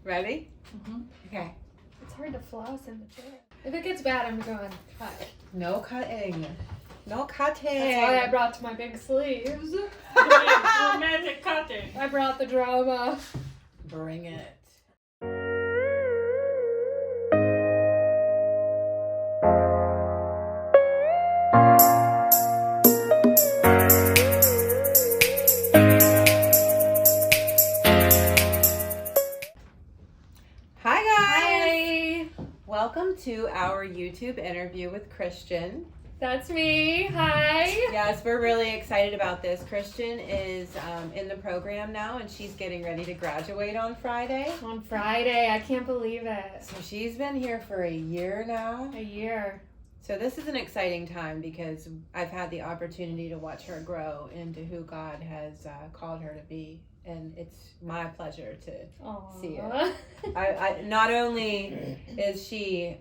Ready? Mm-hmm. Okay. It's hard to floss in the chair. If it gets bad, I'm going cut. No cutting. No cutting. That's why I brought my big sleeves. Romantic cutting. I brought the drama. Bring it. Hi guys. Hi. Welcome to our YouTube interview with Christian. That's me. Hi. Yes, we're really excited about this. Christian is in the program now, and she's getting ready to graduate on Friday. On Friday. I can't believe it. So she's been here for a year now. A year. So this is an exciting time because I've had the opportunity to watch her grow into who God has called her to be. And it's my pleasure to Aww. see it. I not only is she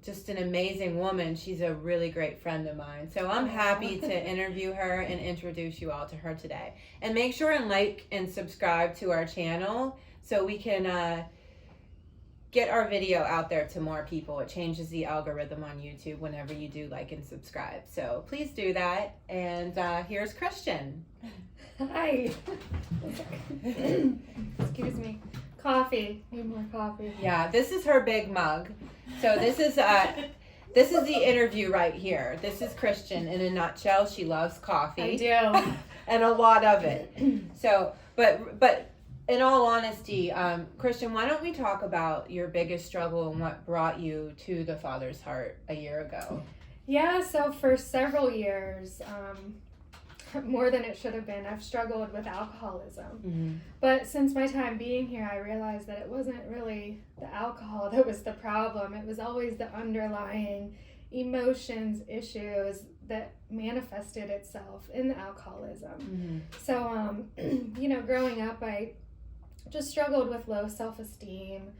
just an amazing woman, she's a really great friend of mine. So I'm happy to interview her and introduce you all to her today. And make sure and like and subscribe to our channel so we can get our video out there to more people. It changes the algorithm on YouTube whenever you do like and subscribe. So please do that. And here's Christian. Hi. Excuse me. Coffee. Need more coffee. Yeah, this is her big mug. So this is the interview right here. This is Christian in a nutshell. She loves coffee. I do. And a lot of it. So, but in all honesty, Christian, why don't we talk about your biggest struggle and what brought you to the Father's Heart a year ago? Yeah, so for several years, more than it should have been, I've struggled with alcoholism. Mm-hmm. But since my time being here, I realized that it wasn't really the alcohol that was the problem. It was always the underlying emotions, issues that manifested itself in the alcoholism. Mm-hmm. So, growing up, I just struggled with low self-esteem,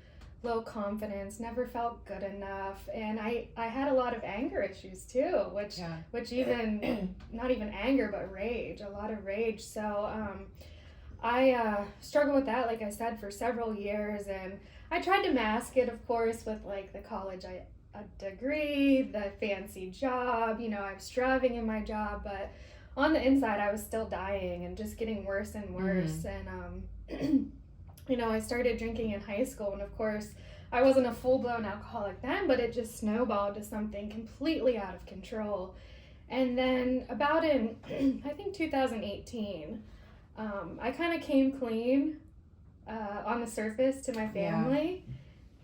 low confidence, never felt good enough, and I had a lot of anger issues too, which even not even anger but rage, a lot of rage. So I struggled with that, like I said, for several years, and I tried to mask it, of course, with like the college a degree, the fancy job. I was striving in my job, but on the inside I was still dying and just getting worse and worse. And I started drinking in high school, and of course, I wasn't a full-blown alcoholic then, but it just snowballed to something completely out of control. And then about in, I think 2018, I kind of came clean on the surface to my family,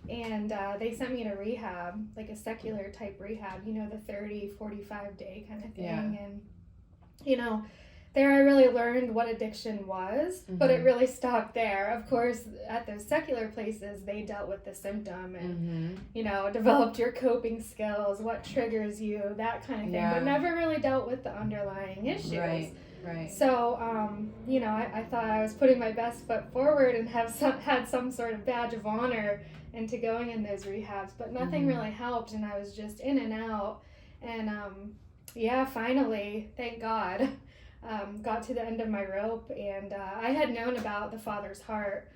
and they sent me to rehab, like a secular type rehab, the 30, 45 day kind of thing. Yeah. And, there I really learned what addiction was, but it really stopped there. Of course, at those secular places, they dealt with the symptom and, developed your coping skills, what triggers you, that kind of thing, but never really dealt with the underlying issues. Right. So, I thought I was putting my best foot forward and had some sort of badge of honor into going in those rehabs, but nothing really helped, and I was just in and out. And, finally, thank God, got to the end of my rope, and I had known about the Father's Heart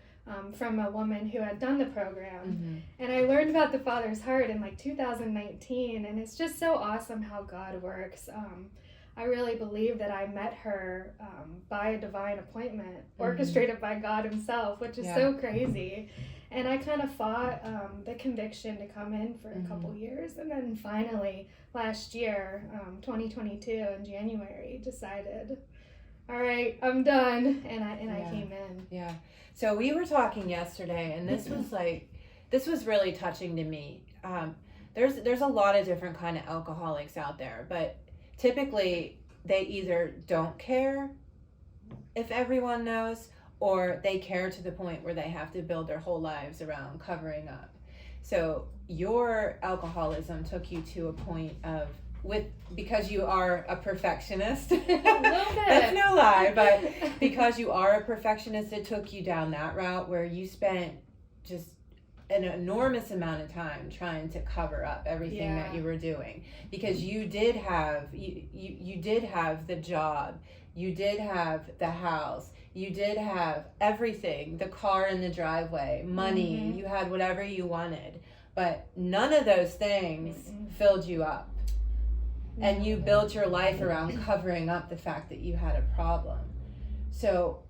from a woman who had done the program, and I learned about the Father's Heart in like 2019, and it's just so awesome how God works. I really believe that I met her by a divine appointment orchestrated by God himself, which is so crazy. And I kind of fought the conviction to come in for a couple years, and then finally last year, 2022 in January, decided, all right, I'm done, and I came in. Yeah. So we were talking yesterday, and this was really touching to me. There's a lot of different kind of alcoholics out there, but typically they either don't care if everyone knows, or they care to the point where they have to build their whole lives around covering up. So your alcoholism took you to a point of, because you are a perfectionist. A little bit. That's no lie, but because you are a perfectionist, it took you down that route where you spent just an enormous amount of time trying to cover up everything that you were doing, because you did have you did have the job, you did have the house, You did have everything, the car in the driveway, money, Mhm. you had whatever you wanted. But none of those things filled you up. And you built your life around covering up the fact that you had a problem. So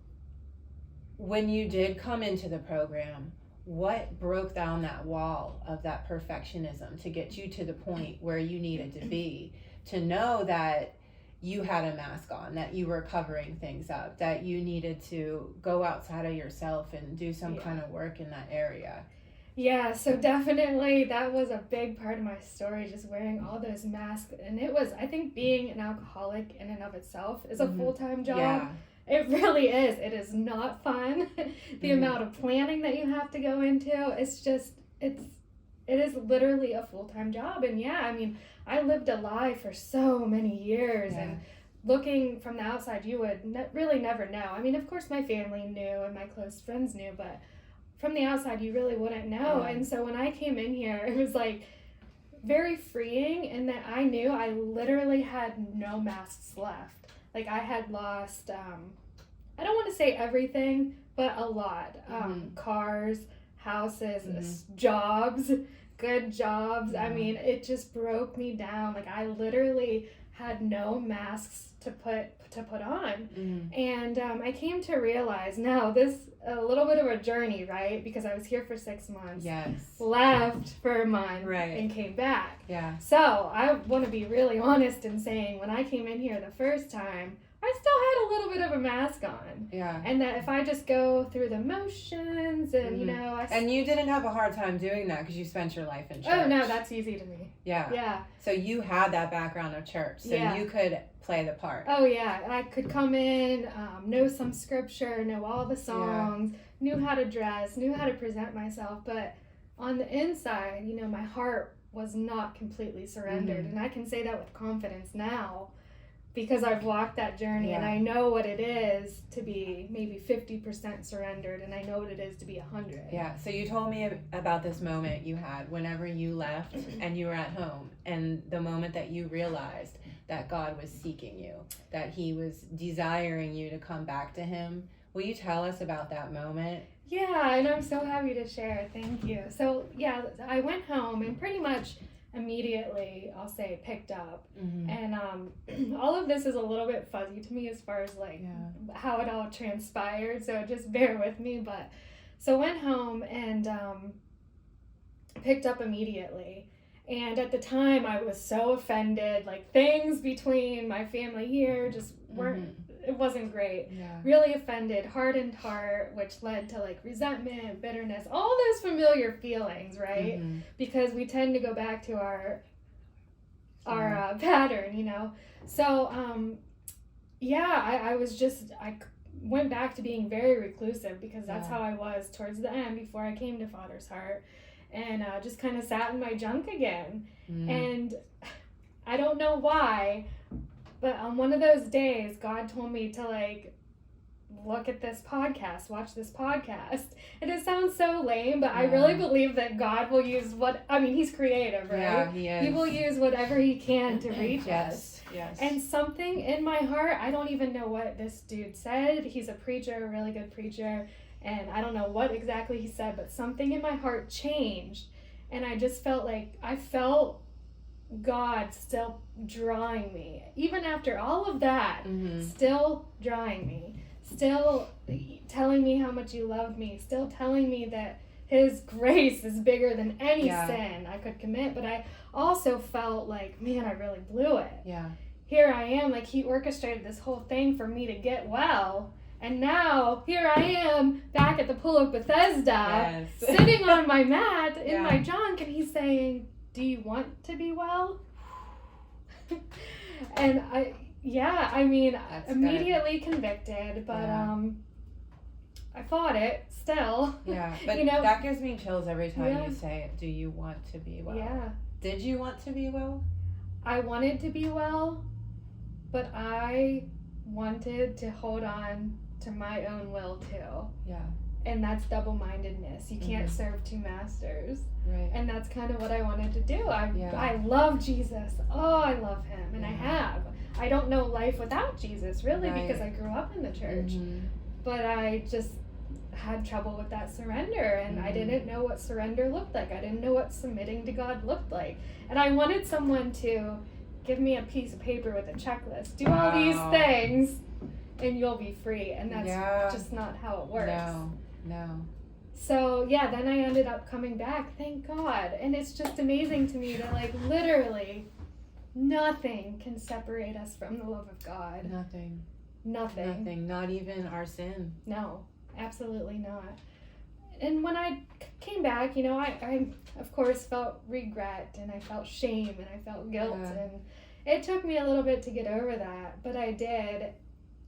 when you did come into the program, what broke down that wall of that perfectionism to get you to the point where you needed to be, to know that you had a mask on, that you were covering things up, that you needed to go outside of yourself and do some kind of work in that area? Yeah, so definitely that was a big part of my story, just wearing all those masks. And it was, I think being an alcoholic in and of itself is a full-time job. Yeah. It really is. It is not fun. The amount of planning that you have to go into, it's just, it is literally a full-time job. And yeah, I mean, I lived a lie for so many years, and looking from the outside, you would really never know. I mean, of course my family knew and my close friends knew, but from the outside, you really wouldn't know. And so when I came in here, it was like very freeing in that I knew I literally had no masks left. Like I had lost, I don't want to say everything, but a lot. Cars, houses, jobs, good jobs. I mean, it just broke me down. Like I literally had no masks to put on. And I came to realize now this a little bit of a journey, right? Because I was here for 6 months. Yes. Left for a month. Right. And came back. Yeah. So I want to be really honest in saying when I came in here the first time, I still had a little bit of a mask on. Yeah. And that if I just go through the motions and, you know, And you didn't have a hard time doing that because you spent your life in church. Oh, no, that's easy to me. Yeah. Yeah. So you had that background of church, so you could play the part. Oh, yeah. I could come in, know some scripture, know all the songs, knew how to dress, knew how to present myself. But on the inside, you know, my heart was not completely surrendered. And I can say that with confidence now, because I've walked that journey and I know what it is to be maybe 50% surrendered, and I know what it is to be 100. Yeah, so you told me about this moment you had whenever you left and you were at home, and the moment that you realized that God was seeking you, that he was desiring you to come back to him. Will you tell us about that moment? Yeah, and I'm so happy to share. Thank you. So, yeah, I went home and pretty much immediately, I'll say, picked up. And all of this is a little bit fuzzy to me as far as like how it all transpired, so just bear with me. But so went home and picked up immediately. And at the time I was so offended, like things between my family here just weren't, it wasn't great. Really offended, hardened heart, which led to like resentment, bitterness, all those familiar feelings, right? Because we tend to go back to our pattern, you know? So, I was just, I went back to being very reclusive because that's how I was towards the end before I came to Father's Heart, and just kind of sat in my junk again. And I don't know why, but on one of those days, God told me to like look at this podcast, watch this podcast. And it sounds so lame, but I really believe that God will use he's creative, right? Yeah, he is. He will use whatever he can to reach us. Yes. And something in my heart, I don't even know what this dude said. He's a preacher, a really good preacher. And I don't know what exactly he said, but something in my heart changed. And I just felt like, I felt God still drawing me. Even after all of that, still drawing me. Still telling me how much he loved me. Still telling me that his grace is bigger than any sin I could commit. But I also felt like, man, I really blew it. Yeah. Here I am, like he orchestrated this whole thing for me to get well. And now, here I am, back at the Pool of Bethesda, sitting on my mat in my junk, and he's saying, do you want to be well? And That's immediately convicted, but I fought it still. Yeah, but you know, that gives me chills every time you say it. Do you want to be well? Yeah. Did you want to be well? I wanted to be well, but I wanted to hold on to my own will too. Yeah. And that's double-mindedness. You can't serve two masters. Right. And that's kind of what I wanted to do. I love Jesus. Oh, I love him. And I have. I don't know life without Jesus, really, because I grew up in the church. but I just had trouble with that surrender, and I didn't know what surrender looked like. I didn't know what submitting to God looked like. And I wanted someone to give me a piece of paper with a checklist. Do all these things and you'll be free. And that's just not how it works. No. So yeah, then I ended up coming back, thank God. And it's just amazing to me that like literally nothing can separate us from the love of God. Nothing. Not even our sin. No, absolutely not. And when I came back, you know, I of course felt regret, and I felt shame, and I felt guilt, and it took me a little bit to get over that, but I did.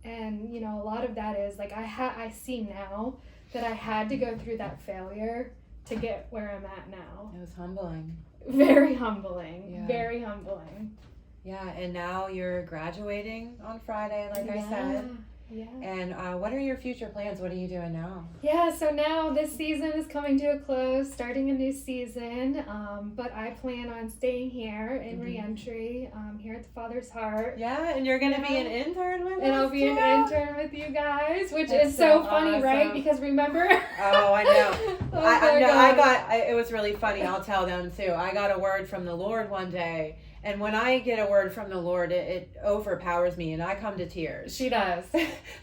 And you know, a lot of that is like I see now that I had to go through that failure to get where I'm at now. It was humbling. Very humbling. Yeah. Very humbling. Yeah, and now you're graduating on Friday, like I said. Yeah. And what are your future plans? What are you doing now? Yeah, so now this season is coming to a close, starting a new season. But I plan on staying here in Reentry, here at the Father's Heart. Yeah, and you're going to be an intern with us. And I'll be an intern with you guys, which is so funny, awesome. Right? Because remember? Oh, I know. Oh it was really funny. I'll tell them too. I got a word from the Lord one day. And when I get a word from the Lord, it overpowers me, and I come to tears. She does.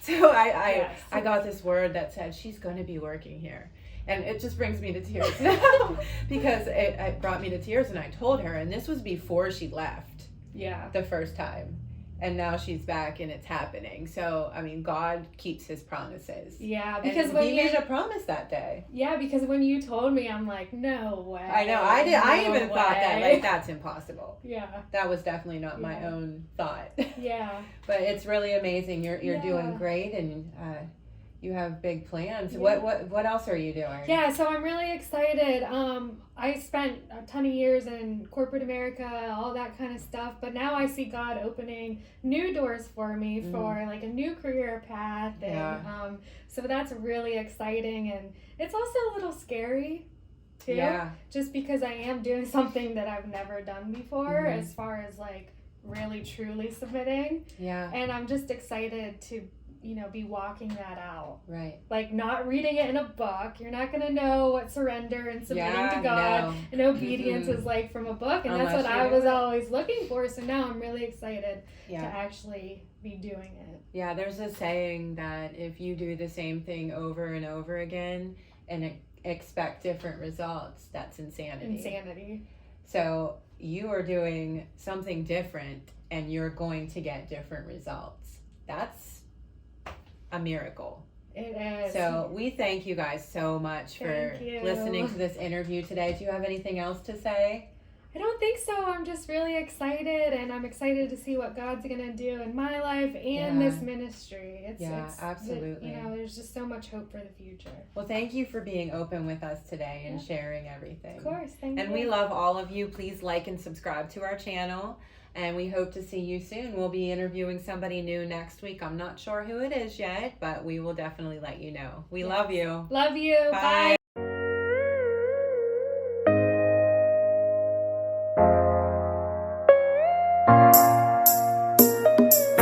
So I got this word that said, she's going to be working here. And it just brings me to tears now because it brought me to tears, and I told her, and this was before she left the first time. And now she's back and it's happening. So, I mean, God keeps his promises. Yeah, because when he made a promise that day. Yeah, because when you told me, I'm like, no way. I know. I even thought that, like, that's impossible. Yeah. That was definitely not my own thought. Yeah. But it's really amazing. You're doing great, and you have big plans. Yeah. What else are you doing? Yeah, so I'm really excited. I spent a ton of years in corporate America, all that kind of stuff, but now I see God opening new doors for me for like a new career path, and so that's really exciting, and it's also a little scary too, just because I am doing something that I've never done before as far as like really truly submitting, and I'm just excited to be walking that out. Right. Like not reading it in a book. You're not going to know what surrender and submitting to God and obedience is like from a book. And that's what I was always looking for. So now I'm really excited to actually be doing it. Yeah, there's a saying that if you do the same thing over and over again and expect different results, that's insanity. So you are doing something different and you're going to get different results. That's a miracle. It is. So we thank you guys so much for listening to this interview today. Do you have anything else to say? I don't think so. I'm just really excited, and I'm excited to see what God's going to do in my life and this ministry. It's absolutely. There's just so much hope for the future. Well, thank you for being open with us today and sharing everything. Of course. Thank you. And we love all of you. Please like and subscribe to our channel. And we hope to see you soon. We'll be interviewing somebody new next week. I'm not sure who it is yet, but we will definitely let you know. We love you. Love you. Bye.